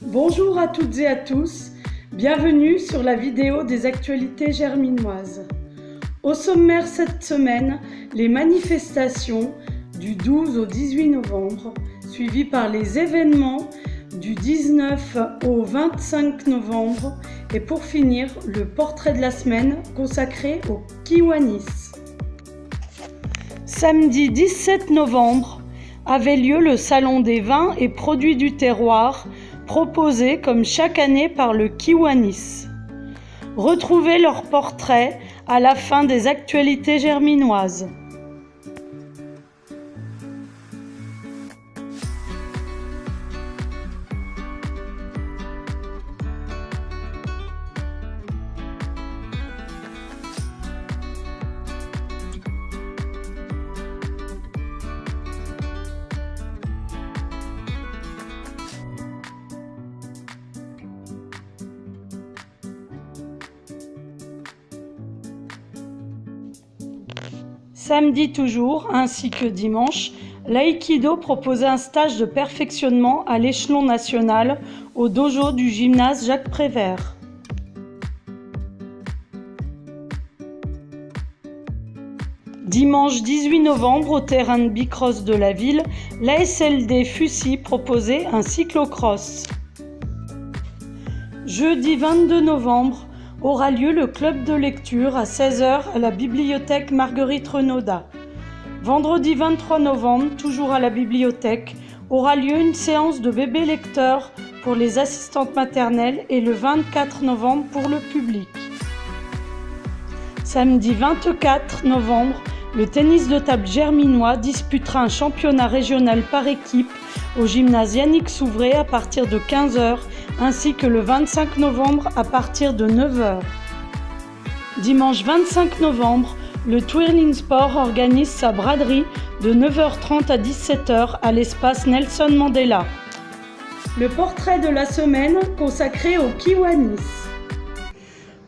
Bonjour à toutes et à tous, bienvenue sur la vidéo des actualités germinoises. Au sommaire cette semaine, les manifestations du 12 au 18 novembre, suivies par les événements du 19 au 25 novembre et pour finir, le portrait de la semaine consacré aux Kiwanis. Samedi 17 novembre avait lieu le Salon des vins et produits du terroir proposé comme chaque année par le Kiwanis. Retrouvez leurs portraits à la fin des actualités germinoises. Samedi toujours, ainsi que dimanche, l'aïkido proposait un stage de perfectionnement à l'échelon national au dojo du gymnase Jacques Prévert. Dimanche 18 novembre, au terrain de bicross de la ville, l'ASLD Fussy proposait un cyclocross. Jeudi 22 novembre, aura lieu le club de lecture à 16h à la bibliothèque Marguerite Renaudin. Vendredi 23 novembre, toujours à la bibliothèque, aura lieu une séance de bébés lecteurs pour les assistantes maternelles et le 24 novembre pour le public. Samedi 24 novembre, le tennis de table germinois disputera un championnat régional par équipe au gymnase Yannick Souvray à partir de 15h ainsi que le 25 novembre à partir de 9h. Dimanche 25 novembre, le Twirling Sport organise sa braderie de 9h30 à 17h à l'espace Nelson Mandela. Le portrait de la semaine consacré aux Kiwanis.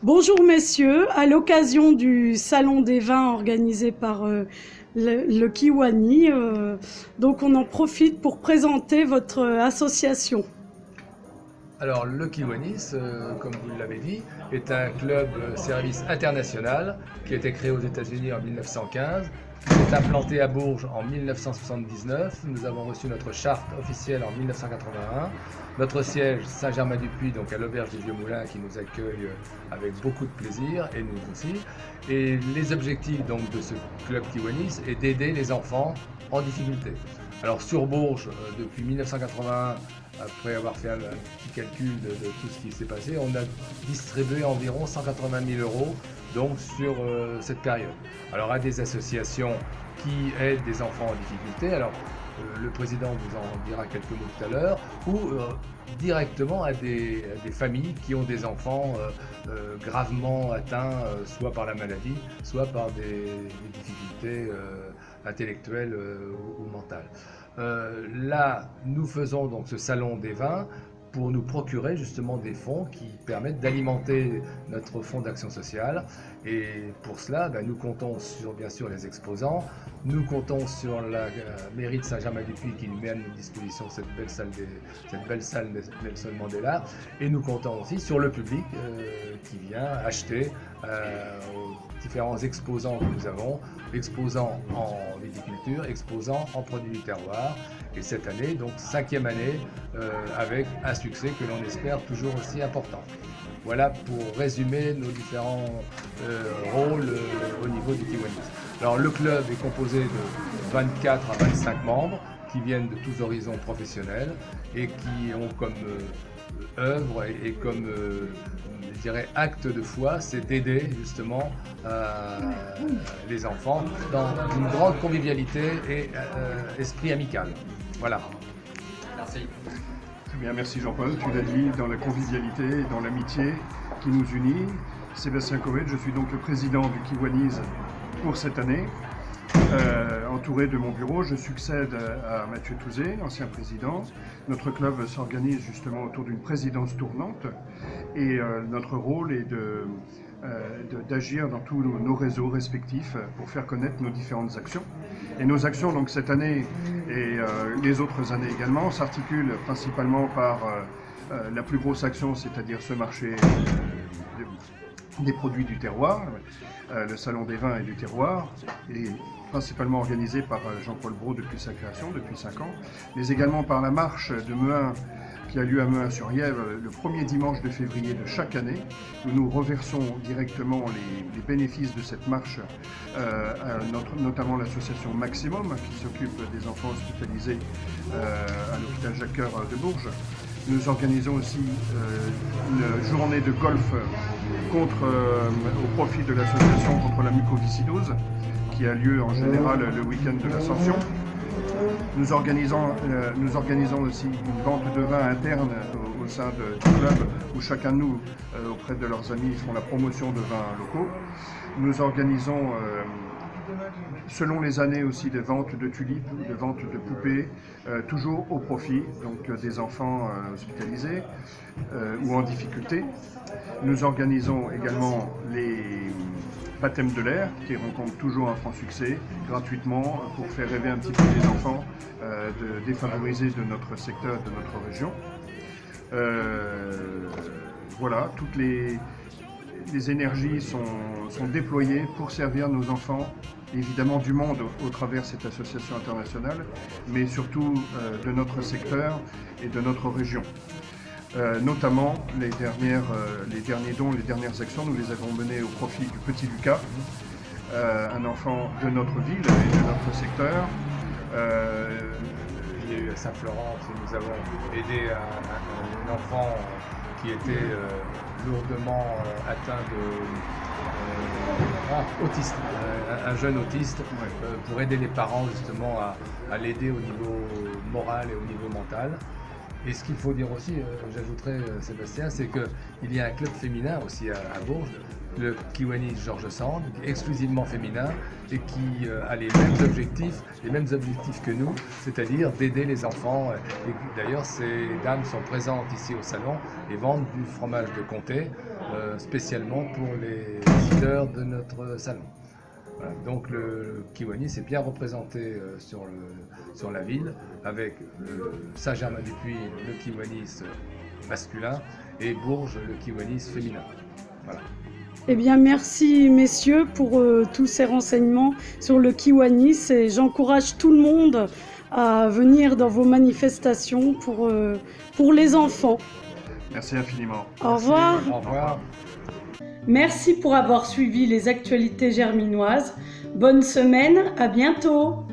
Bonjour messieurs, à l'occasion du Salon des vins organisé par le Kiwani, donc on en profite pour présenter votre association. Alors le Kiwanis, comme vous l'avez dit, est un club service international qui a été créé aux États-Unis en 1915. Il est implanté à Bourges en 1979. Nous avons reçu notre charte officielle en 1981. Notre siège Saint-Germain-du-Puy, donc à l'auberge des Vieux Moulins, qui nous accueille avec beaucoup de plaisir, et nous aussi. Et les objectifs donc de ce club Kiwanis est d'aider les enfants en difficulté. Alors sur Bourges, depuis 1981, après avoir fait un petit calcul de tout ce qui s'est passé, on a distribué environ 180 000 € donc sur cette période. Alors à des associations qui aident des enfants en difficulté, alors le président vous en dira quelques mots tout à l'heure, ou directement à des familles qui ont des enfants gravement atteints soit par la maladie, soit par des difficultés intellectuelles ou mentales. Là, nous faisons donc ce salon des vins pour nous procurer justement des fonds qui permettent d'alimenter notre fonds d'action sociale. Et pour cela, nous comptons sur bien sûr les exposants, nous comptons sur la mairie de Saint-Germain-du-Puy qui met à notre disposition cette belle salle Nelson Mandela, et nous comptons aussi sur le public qui vient acheter aux différents exposants que nous avons, exposants en viticulture, exposants en produits du terroir. Et cette année, donc 5e année, avec un succès que l'on espère toujours aussi important. Voilà pour résumer nos différents rôles au niveau du Kiwanis. Alors le club est composé de 24 à 25 membres qui viennent de tous horizons professionnels et qui ont comme œuvre et comme je dirais acte de foi, c'est d'aider justement les enfants dans une grande convivialité et esprit amical. Voilà. Merci. Très bien, merci Jean-Paul. Tu l'as dit, dans la convivialité et dans l'amitié qui nous unit. Sébastien Covet, je suis donc le président du Kiwanis pour cette année. Entouré de mon bureau, je succède à Mathieu Touzé, l'ancien président. Notre club s'organise justement autour d'une présidence tournante et notre rôle est d'agir dans tous nos réseaux respectifs pour faire connaître nos différentes actions. Et nos actions, donc cette année et les autres années également, s'articulent principalement par la plus grosse action, c'est-à-dire ce marché des produits du terroir, le Salon des vins et du terroir, et principalement organisé par Jean-Paul Brault depuis sa création, depuis 5 ans, mais également par la marche de Mehun qui a lieu à Mehun-sur-Yèvre le premier dimanche de février de chaque année, où nous reversons directement les bénéfices de cette marche à notamment l'association Maximum, qui s'occupe des enfants hospitalisés à l'hôpital Jacques-Cœur de Bourges. Nous organisons aussi une journée de golf au profit de l'association contre la mucoviscidose, qui a lieu en général le week-end de l'Ascension. Nous organisons aussi une vente de vin interne au sein du club, où chacun de nous, auprès de leurs amis, font la promotion de vins locaux. Nous organisons, selon les années aussi, des ventes de tulipes, des ventes de poupées, toujours au profit donc, des enfants hospitalisés ou en difficulté. Nous organisons également les baptêmes de l'air, qui rencontrent toujours un franc succès, gratuitement, pour faire rêver un petit peu les enfants défavorisés de notre secteur, de notre région. Voilà, toutes les énergies sont déployées pour servir nos enfants, évidemment du monde au travers de cette association internationale, mais surtout de notre secteur et de notre région. Notamment les derniers dons, les dernières actions, nous les avons menées au profit du petit Lucas, un enfant de notre ville et de notre secteur. Il y a eu à Saint-Florent, nous avons aidé un enfant qui était lourdement atteint autiste, un jeune autiste, pour aider les parents justement à l'aider au niveau moral et au niveau mental. Et ce qu'il faut dire aussi, j'ajouterais Sébastien, c'est qu'il y a un club féminin aussi à Bourges, le Kiwanis Georges Sand, exclusivement féminin et qui a les mêmes objectifs que nous, c'est-à-dire d'aider les enfants. Et d'ailleurs, ces dames sont présentes ici au salon et vendent du fromage de comté spécialement pour les visiteurs de notre salon. Voilà, donc le Kiwanis est bien représenté sur la ville avec Saint-Germain-du-Puy, le Kiwanis masculin et Bourges, le Kiwanis féminin. Voilà. Eh bien, merci messieurs pour tous ces renseignements sur le Kiwanis et j'encourage tout le monde à venir dans vos manifestations pour les enfants. Merci infiniment. Au revoir. Au revoir. Merci pour avoir suivi les actualités germinoises. Bonne semaine, à bientôt.